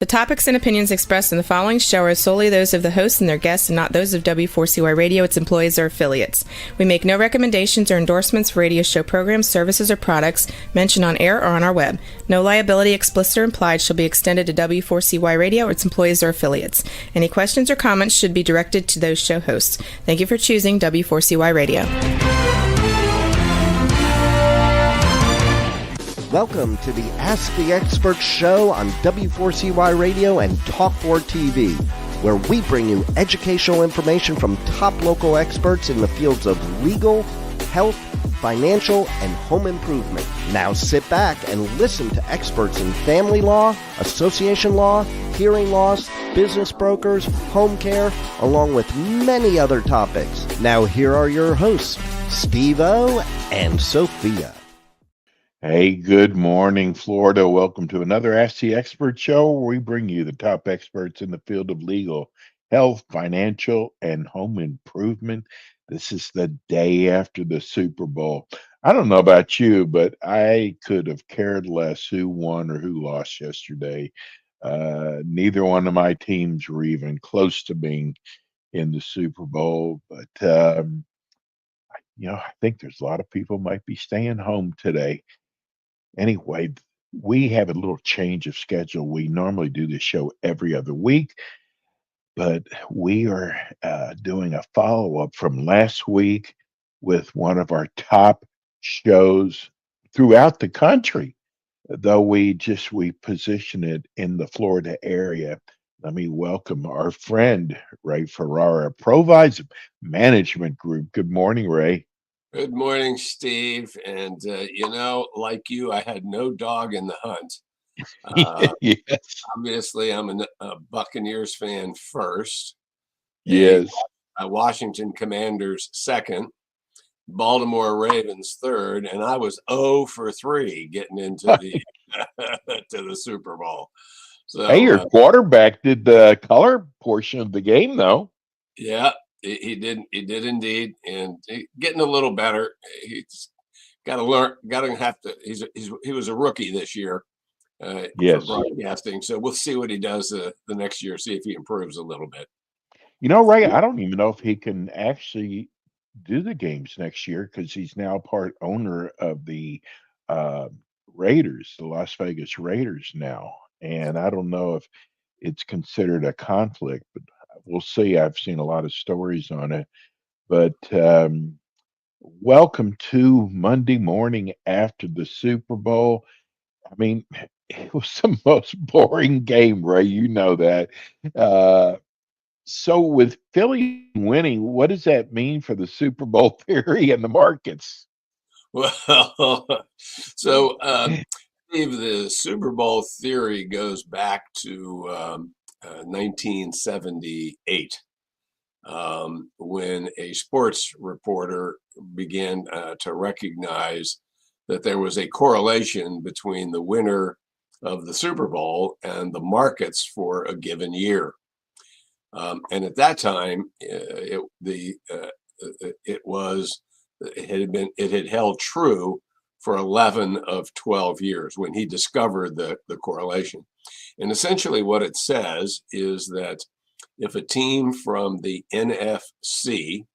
topics and opinions expressed in the following show are solely those of the hosts and their guests and not those of W4CY Radio, its employees, or affiliates. We make no recommendations or endorsements for radio show programs, services, or products mentioned on air or on our web. No liability, explicit or implied, shall be extended to W4CY Radio or its employees or affiliates. Any questions or comments should be directed to those show hosts. Thank you for choosing W4CY Radio. Welcome to the Ask the Expert show on W4CY Radio and Talk4 TV, where we bring you educational information from top local experts in the fields of legal, health, financial, and home improvement. Now sit back and listen to experts in family law, association law, hearing loss, business brokers, home care, along with many other topics. Now here are your hosts, Steve-O and Sophia. Hey, good morning, Florida. Welcome to another Ask the Expert show where we bring you the top experts in the field of legal, health, financial, and home improvement. This is the day after the Super Bowl. I don't know about you, but I could have cared less who won or who lost yesterday. Neither one of my teams were even close to being in the Super Bowl, but I think there's a lot of people might be staying home today. Anyway, we have a little change of schedule. We normally do this show every other week, but we are doing a follow-up from last week with one of our top shows throughout the country, though we position it in the Florida area. Let me welcome our friend, Ray Ferrara, Provise Management Group. Good morning, Ray. Good morning, Steve. And, like you, I had no dog in the hunt. Yes. Obviously, I'm a Buccaneers fan first. Yes. Washington Commanders second. Baltimore Ravens third. And I was 0 for 3 getting into the to the Super Bowl. So, hey, your quarterback did the color portion of the game, though. Yeah. He did indeed, and getting a little better. He's got to learn. He was a rookie this year, yes, for broadcasting. So we'll see what he does the next year. See if he improves a little bit. Ray, I don't even know if he can actually do the games next year because he's now part owner of the Raiders, the Las Vegas Raiders now, and I don't know if it's considered a conflict, but we'll see. I've seen a lot of stories on it, but welcome to Monday morning after the Super Bowl. I mean, it was the most boring game, Ray. You know that. So with Philly winning, what does that mean for the Super Bowl theory and the markets? Well, so Steve, the Super Bowl theory goes back to 1978, when a sports reporter began to recognize that there was a correlation between the winner of the Super Bowl and the markets for a given year. And at that time, it had held true for 11 of 12 years when he discovered the correlation. And essentially what it says is that if a team from the NFC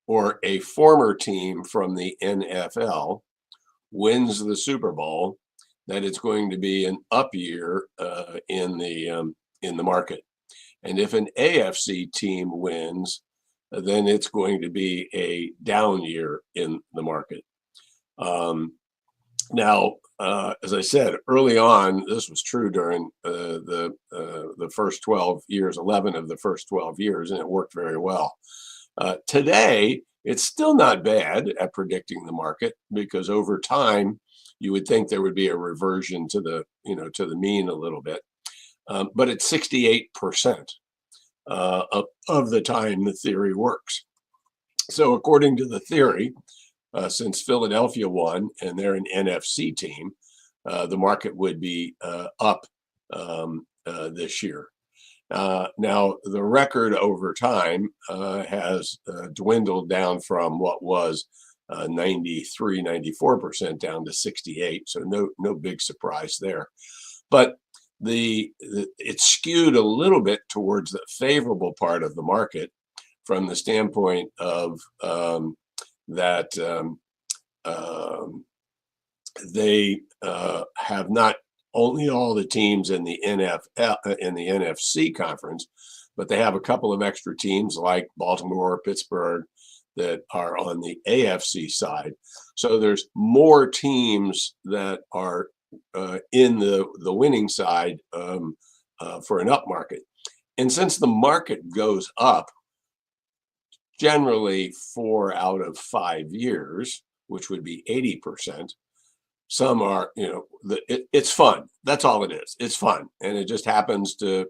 or a former team from the NFL wins the Super Bowl, that it's going to be an up year in the market. And if an AFC team wins, then it's going to be a down year in the market. Now, as I said early on, this was true during the first 12 years, 11 of the first 12 years, and it worked very well. Today, it's still not bad at predicting the market because over time, you would think there would be a reversion to the mean a little bit, but it's 68% of the time the theory works. So according to the theory, since Philadelphia won and they're an NFC team, the market would be up this year. Now, the record over time has dwindled down from what was 93, 94% down to 68. So no big surprise there. But it's skewed a little bit towards the favorable part of the market from the standpoint of that they have not only all the teams in the NFC conference, but they have a couple of extra teams like Baltimore, Pittsburgh, that are on the AFC side. So there's more teams that are in the winning side for an up market. And since the market goes up generally 4 out of 5 years, which would be 80%, some are, it's fun. That's all it is. It's fun, and it just happens to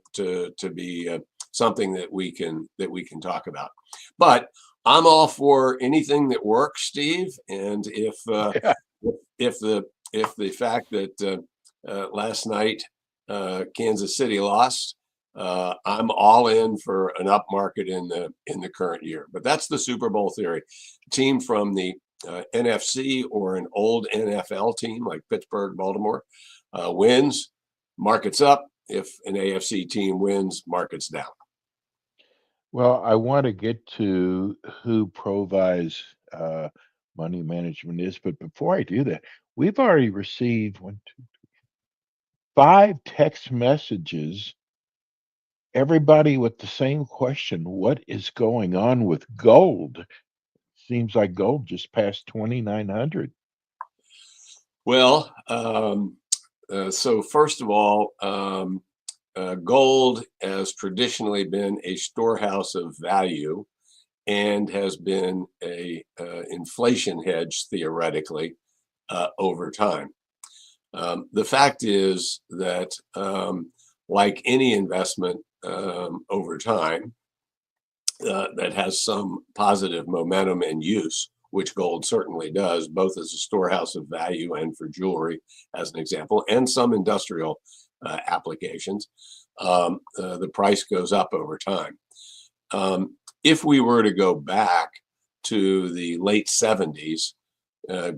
be something that we can talk about. But I'm all for anything that works, Steve. And if the fact that last night Kansas City lost, I'm all in for an up market in the current year. But that's the Super Bowl theory. Team from the NFC or an old NFL team like Pittsburgh, Baltimore wins, market's up. If an AFC team wins, market's down. Well, I want to get to who Provise Money Management is, but before I do that, we've already received 5 text messages, everybody with the same question. What is going on with gold? Seems like gold just passed 2,900. Well, so first of all, gold has traditionally been a storehouse of value and has been a inflation hedge theoretically over time. The fact is that like any investment over time that has some positive momentum and use, which gold certainly does, both as a storehouse of value and for jewelry, as an example, and some industrial applications, the price goes up over time. If we were to go back to the late 70s,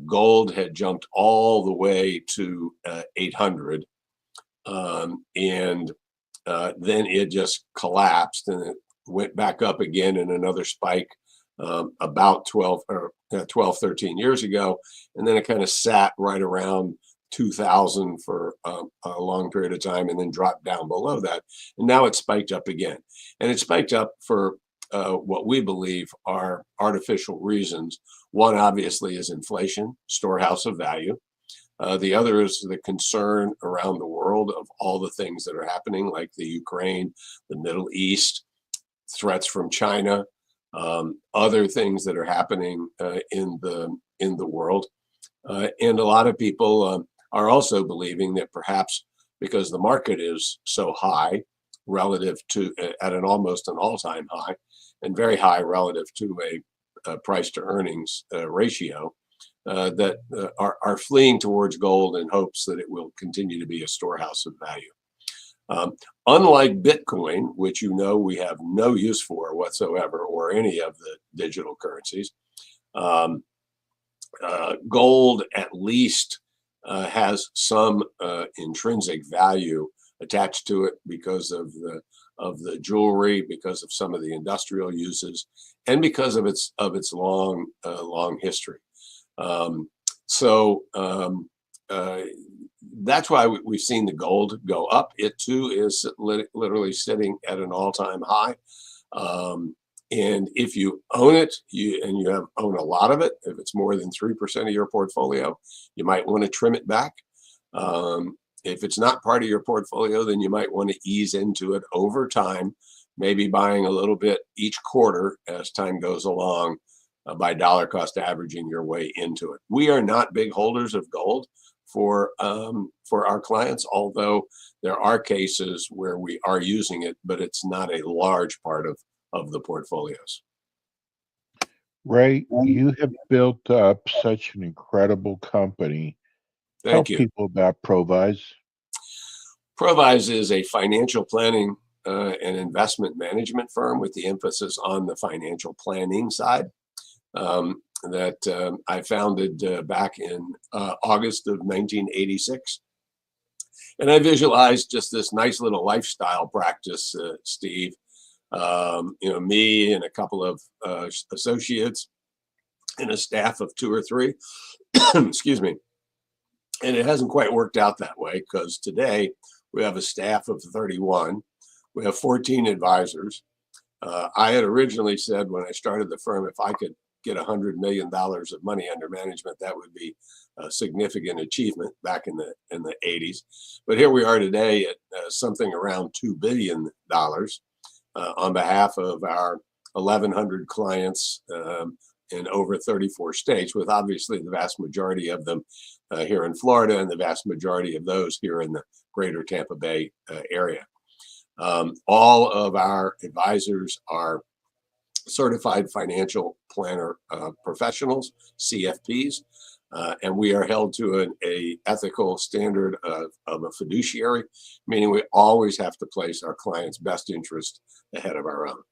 gold had jumped all the way to 800, and then it just collapsed and it went back up again in another spike about 12, 13 years ago, and then it kind of sat right around 2000 for a long period of time and then dropped down below that. And now it's spiked up again. And it's spiked up for what we believe are artificial reasons. One, obviously, is inflation, storehouse of value. The other is the concern around the world of all the things that are happening, like the Ukraine, the Middle East, threats from China, other things that are happening in the world. And a lot of people are also believing that perhaps because the market is so high relative to at an almost an all-time high and very high relative to a price to earnings ratio, that are fleeing towards gold in hopes that it will continue to be a storehouse of value. Unlike Bitcoin, which we have no use for whatsoever, or any of the digital currencies, gold at least has some intrinsic value attached to it because of the jewelry, because of some of the industrial uses, and because of its long history. That's why we've seen the gold go up. It too is literally sitting at an all-time high. And if you own it, you own a lot of it, if it's more than 3% of your portfolio, you might want to trim it back. If it's not part of your portfolio, then you might want to ease into it over time, maybe buying a little bit each quarter as time goes along by dollar cost averaging your way into it. We are not big holders of gold for our clients, although there are cases where we are using it, but it's not a large part of the portfolios. Ray, you have built up such an incredible company. Thank you. Tell people about Provise. Provise is a financial planning and investment management firm with the emphasis on the financial planning side that I founded back in August of 1986. And I visualized just this nice little lifestyle practice, Steve. Me and a couple of associates and a staff of 2 or 3. Excuse me. And it hasn't quite worked out that way, because today we have a staff of 31. We have 14 advisors. I had originally said when I started the firm, if I could get $100 million of money under management, that would be a significant achievement back in the 80s. But here we are today at something around $2 billion on behalf of our 1,100 clients in over 34 states, with obviously the vast majority of them here in Florida and the vast majority of those here in the greater Tampa Bay area. All of our advisors are certified financial planner professionals, CFPs, and we are held to an ethical standard of a fiduciary, meaning we always have to place our clients' best interest ahead of our own.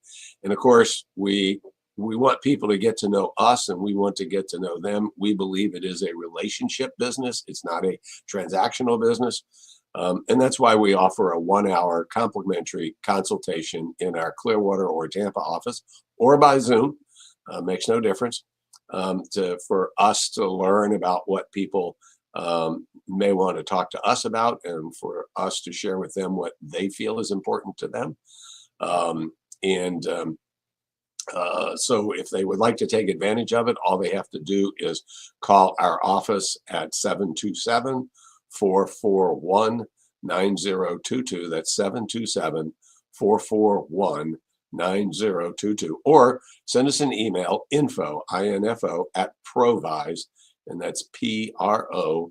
And of course, we want people to get to know us, and we want to get to know them. We believe it is a relationship business. It's not a transactional business. And that's why we offer a 1-hour complimentary consultation in our Clearwater or Tampa office, or by Zoom, makes no difference, for us to learn about what people may want to talk to us about, and for us to share with them what they feel is important to them. So if they would like to take advantage of it, all they have to do is call our office at 727-441-9022. That's 727-441-9022. Or send us an email, info at Provise, and that's PROVISE.com.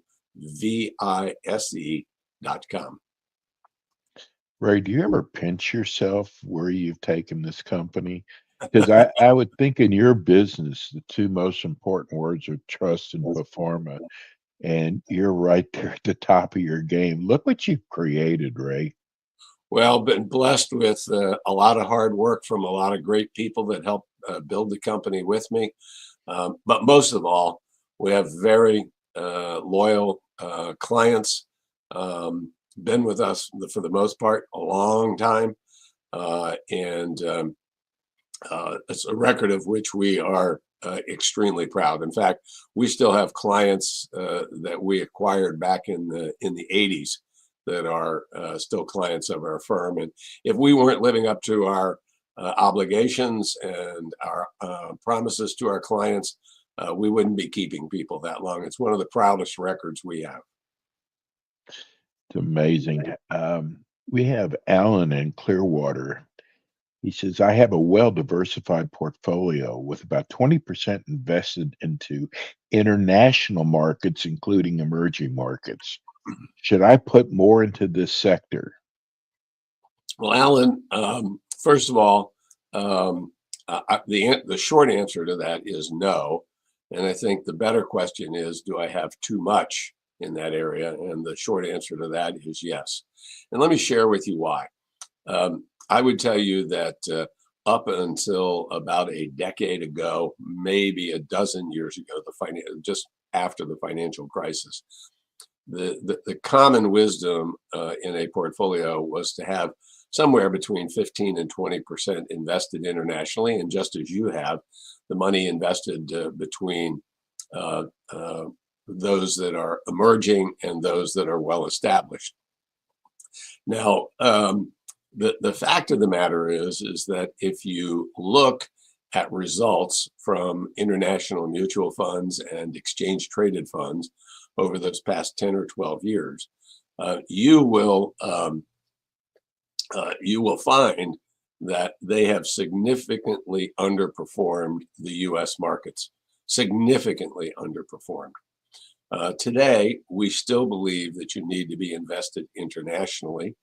Ray, do you ever pinch yourself where you've taken this company? Because I would think in your business, the two most important words are trust and performa. And you're right there at the top of your game. Look what you've created, Ray. Well, been blessed with a lot of hard work from a lot of great people that helped build the company with me. But most of all, we have very loyal clients, been with us for the most part a long time. It's a record of which we are extremely proud. In fact, we still have clients that we acquired back in the 80s that are still clients of our firm. And if we weren't living up to our obligations and our promises to our clients, we wouldn't be keeping people that long. It's one of the proudest records we have. It's amazing. We have Alan in Clearwater. He says, I have a well-diversified portfolio with about 20% invested into international markets, including emerging markets. Should I put more into this sector? Well, Alan, first of all, the short answer to that is no. And I think the better question is, do I have too much in that area? And the short answer to that is yes. And let me share with you why. I would tell you that up until about a decade ago, maybe a dozen years ago, just after the financial crisis, the common wisdom in a portfolio was to have somewhere between 15 and 20% invested internationally. And just as you have, the money invested between those that are emerging and those that are well established. Now, the fact of the matter is that if you look at results from international mutual funds and exchange traded funds over those past 10 or 12 years, you will find that they have significantly underperformed the U.S. markets, significantly underperformed. Today, we still believe that you need to be invested internationally.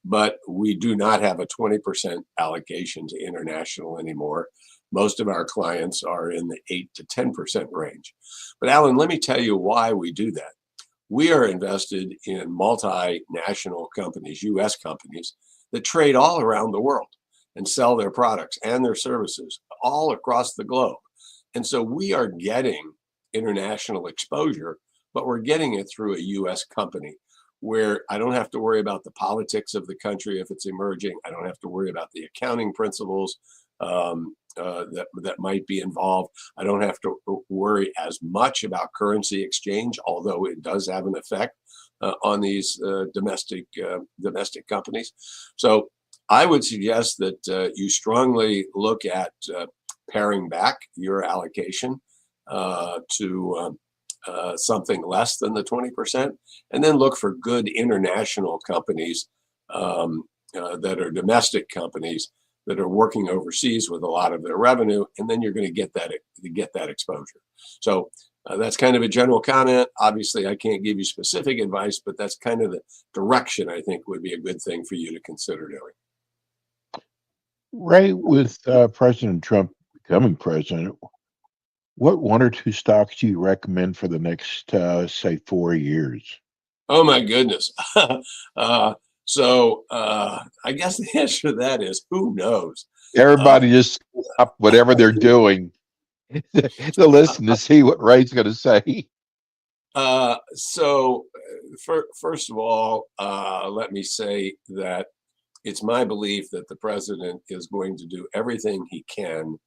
But we do not have a 20% allocation to international anymore. Most of our clients are in the 8 to 10% range. But Alan, let me tell you why we do that. We are invested in multinational companies, U.S. companies, that trade all around the world and sell their products and their services all across the globe. And so we are getting international exposure, but we're getting it through a U.S. company. where I don't have to worry about the politics of the country if it's emerging. I don't have to worry about the accounting principles that might be involved. I don't have to worry as much about currency exchange, although it does have an effect on these domestic companies. So I would suggest that you strongly look at paring back your allocation to something less than the 20%, and then look for good international companies that are domestic companies that are working overseas with a lot of their revenue, and then you're going to get that exposure. So that's kind of a general comment. Obviously, I can't give you specific advice, but that's kind of the direction I think would be a good thing for you to consider doing. Ray, with President Trump becoming president, what one or two stocks do you recommend for the next, say, 4 years? Oh my goodness. So I guess the answer to that is who knows? Everybody just stop whatever they're doing to listen to see what Ray's going to say. So first of all, let me say that it's my belief that the president is going to do everything he can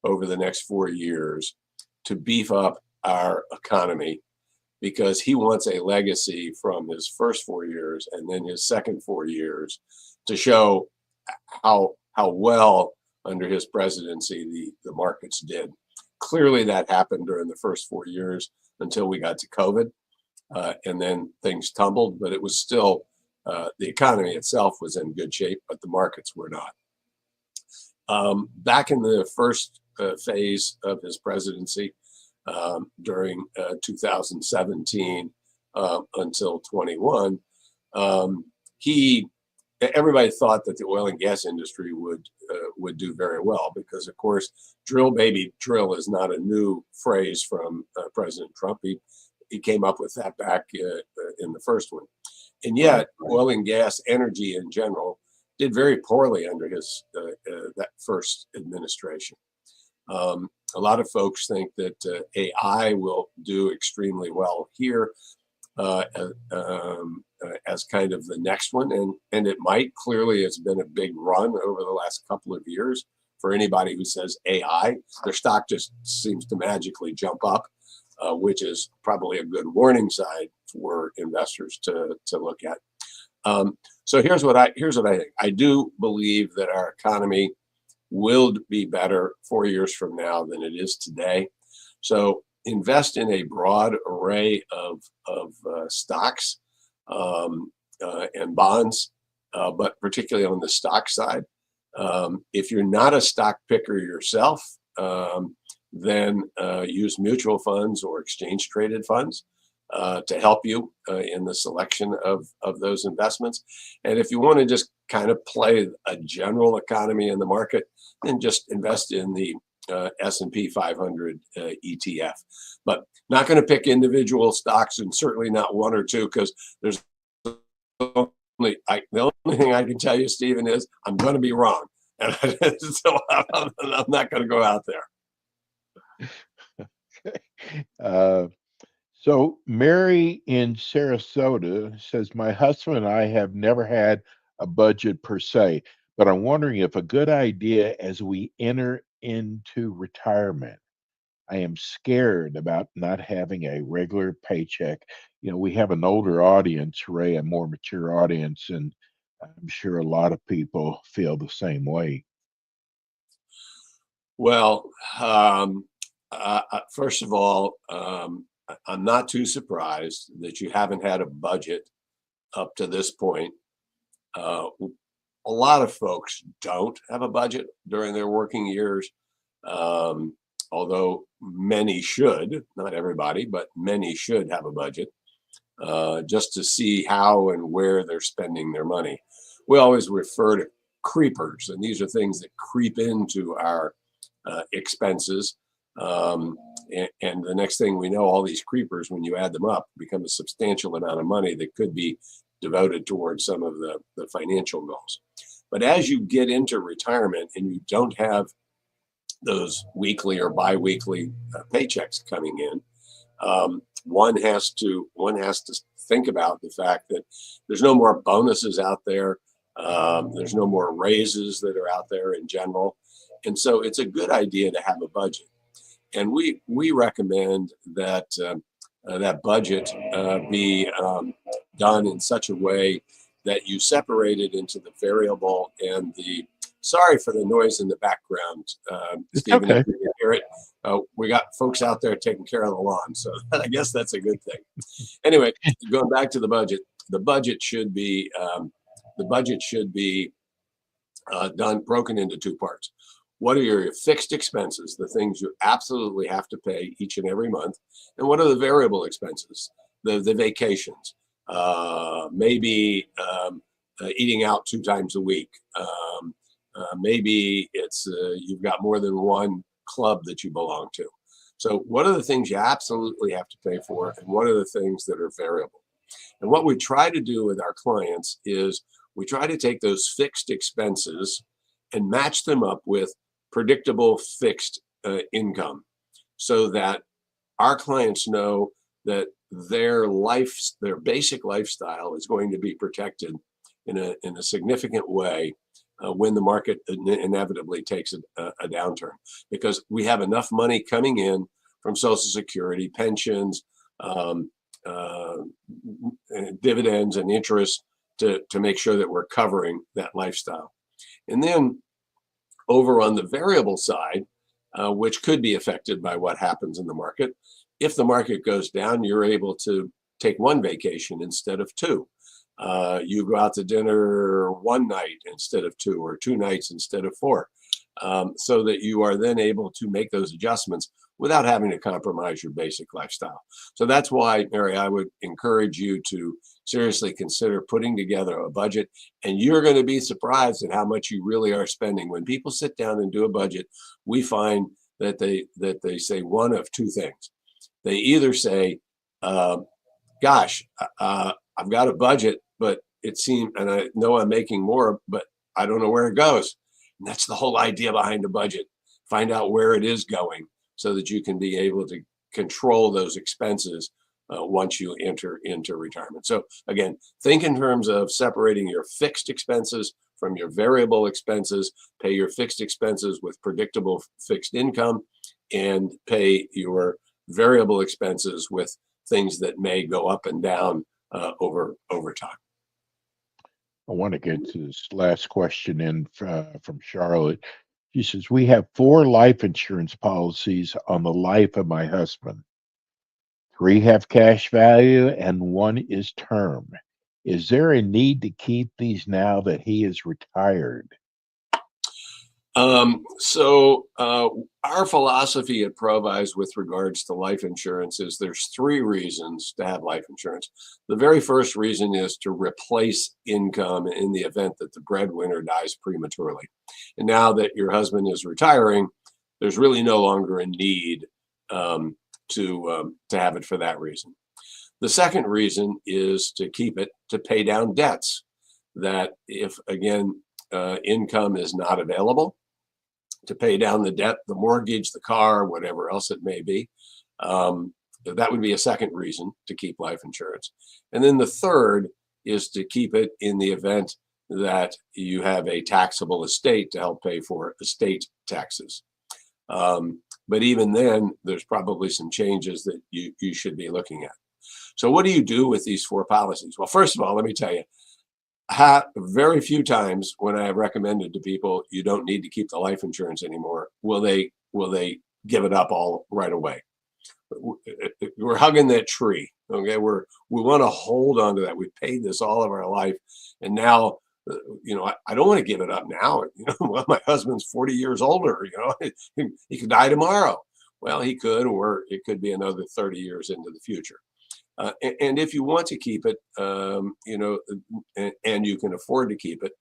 over the next 4 years to beef up our economy, because he wants a legacy from his first 4 years and then his second 4 years to show how well under his presidency the markets did. Clearly that happened during the first 4 years until we got to COVID, and then things tumbled, but it was still, the economy itself was in good shape, but the markets were not. Back in the first phase of his presidency, during 2017 until 21, everybody thought that the oil and gas industry would do very well, because of course, drill baby drill is not a new phrase from President Trump. He came up with that back in the first one. And yet oil and gas energy in general did very poorly under his that first administration. A lot of folks think that AI will do extremely well here as kind of the next one, and it might. Clearly, it's been a big run over the last couple of years. For anybody who says AI, their stock just seems to magically jump up, which is probably a good warning sign for investors to look at. So here's what I think. I do believe that our economy will be better 4 years from now than it is today. So invest in a broad array of stocks and bonds, but particularly on the stock side. If you're not a stock picker yourself, then use mutual funds or exchange traded funds to help you in the selection of those investments. And if you want to just kind of play a general economy in the market, then just invest in the S&P 500 ETF. But not going to pick individual stocks, and certainly not one or two, because there's the only thing I can tell you, Stephen, is I'm going to be wrong. And so I'm not going to go out there. So Mary in Sarasota says, my husband and I have never had a budget per se, but I'm wondering if a good idea as we enter into retirement. I am scared about not having a regular paycheck. You know, we have an older audience, Ray, a more mature audience, and I'm sure a lot of people feel the same way. Well, first of all, I'm not too surprised that you haven't had a budget up to this point. A lot of folks don't have a budget during their working years, although many should, not everybody, but many should have a budget just to see how and where they're spending their money. We always refer to creepers, and these are things that creep into our expenses. And the next thing we know, all these creepers, when you add them up, become a substantial amount of money that could be devoted towards some of the financial goals. But as you get into retirement and you don't have those weekly or biweekly paychecks coming in, one has to think about the fact that there's no more bonuses out there. There's no more raises that are out there in general. And so it's a good idea to have a budget. And we recommend that that budget be done in such a way that you separate it into the variable and the, sorry for the noise in the background, Stephen, okay. if you can hear it. We got folks out there taking care of the lawn, so I guess that's a good thing. Anyway, going back to the budget should be done, broken into two parts. What are your fixed expenses, the things you absolutely have to pay each and every month? And what are the variable expenses, the vacations, maybe eating out 2 times a week. Maybe it's you've got more than one club that you belong to. So what are the things you absolutely have to pay for, and what are the things that are variable? And what we try to do with our clients is we try to take those fixed expenses and match them up with predictable fixed income, so that our clients know that their basic lifestyle is going to be protected in a significant way when the market inevitably takes a downturn, because we have enough money coming in from Social Security, pensions, dividends, and interest to make sure that we're covering that lifestyle. And then over on the variable side, which could be affected by what happens in the market, if the market goes down, you're able to take 1 vacation instead of 2. You go out to dinner 1 night instead of 2, or 2 nights instead of 4, so that you are then able to make those adjustments without having to compromise your basic lifestyle. So that's why, Mary, I would encourage you to seriously consider putting together a budget, and you're going to be surprised at how much you really are spending. When people sit down and do a budget, we find that they say one of 2 things. They either say, gosh, I've got a budget, but it seems, and I know I'm making more, but I don't know where it goes. And that's the whole idea behind a budget. Find out where it is going so that you can be able to control those expenses once you enter into retirement. So again, think in terms of separating your fixed expenses from your variable expenses. Pay your fixed expenses with predictable fixed income, and pay your variable expenses with things that may go up and down over time. I want to get to this last question in from Charlotte. She says, we have 4 life insurance policies on the life of my husband. 3 have cash value and 1 is term. Is there a need to keep these now that he is retired? Our philosophy at Provise with regards to life insurance is there's 3 reasons to have life insurance. The very first reason is to replace income in the event that the breadwinner dies prematurely. And now that your husband is retiring, there's really no longer a need to have it for that reason. The second reason is to keep it to pay down debts, that if, again, income is not available to pay down the debt, the mortgage, the car, whatever else it may be, that would be a second reason to keep life insurance. And then the third is to keep it in the event that you have a taxable estate to help pay for estate taxes. But even then, there's probably some changes that you should be looking at. So what do you do with these 4 policies? Well, first of all, let me tell you, very few times when I have recommended to people you don't need to keep the life insurance anymore, will they give it up all right away. We're hugging that tree. Okay, we want to hold on to that. We've paid this all of our life, and now I don't want to give it up now. Well, my husband's 40 years older. He could die tomorrow. Well, he could, or it could be another 30 years into the future. And if you want to keep it, and you can afford to keep it,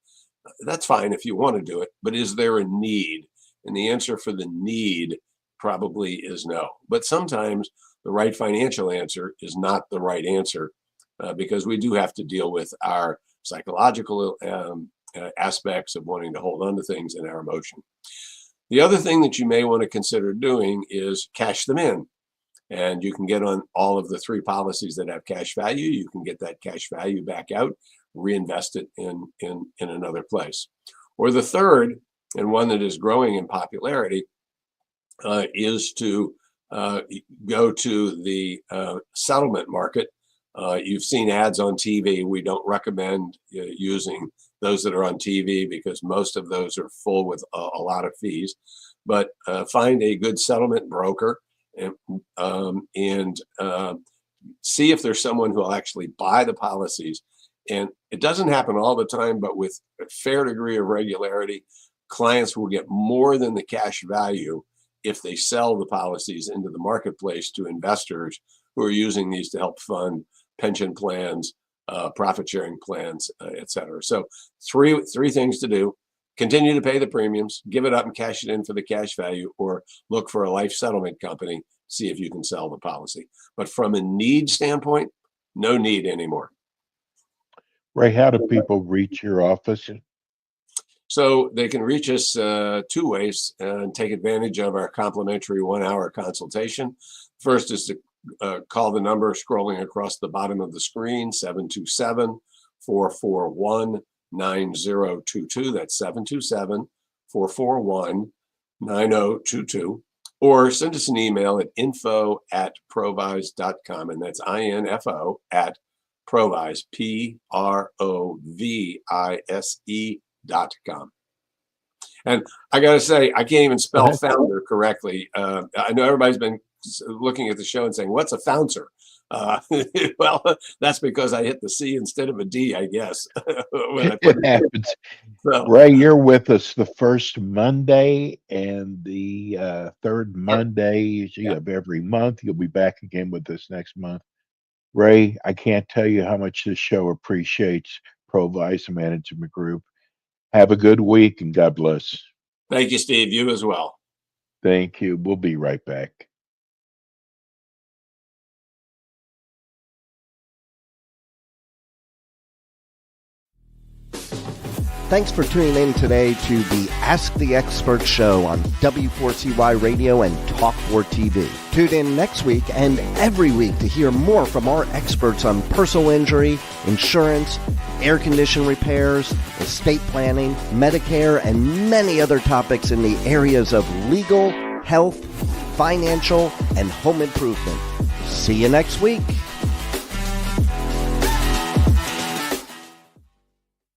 that's fine if you want to do it. But is there a need? And the answer for the need probably is no. But sometimes the right financial answer is not the right answer, because we do have to deal with our psychological aspects of wanting to hold on to things and our emotion. The other thing that you may want to consider doing is cash them in. And you can get on all of the 3 policies that have cash value. You can get that cash value back out, reinvest it in another place. Or the third, and one that is growing in popularity, is to go to the settlement market. You've seen ads on TV. We don't recommend using those that are on TV because most of those are full with a lot of fees. But find a good settlement broker and see if there's someone who will actually buy the policies. And it doesn't happen all the time, but with a fair degree of regularity, clients will get more than the cash value if they sell the policies into the marketplace to investors who are using these to help fund pension plans, profit sharing plans, et cetera. So three things to do: continue to pay the premiums, give it up and cash it in for the cash value, or look for a life settlement company, see if you can sell the policy. But from a need standpoint, no need anymore. Ray, how do people reach your office? So they can reach us 2 ways and take advantage of our complimentary 1-hour consultation. First is to call the number scrolling across the bottom of the screen, 727-441-9022. That's 727-441-9022. Or send us an email at info@provise.com, and that's info at Provise, PROVISE.com. And I got to say, I can't even spell founder correctly. I know everybody's been looking at the show and saying, what's a founcer? Well, that's because I hit the C instead of a D, I guess. It happens. So, Ray, you're with us the first Monday and the third Monday of every month. You'll be back again with us next month. Ray, I can't tell you how much this show appreciates Provise Management Group. Have a good week and God bless. Thank you, Steve. You as well. Thank you. We'll be right back. Thanks for tuning in today to the Ask the Expert show on W4CY Radio and Talk4 TV. Tune in next week and every week to hear more from our experts on personal injury, insurance, air condition repairs, estate planning, Medicare, and many other topics in the areas of legal, health, financial, and home improvement. See you next week.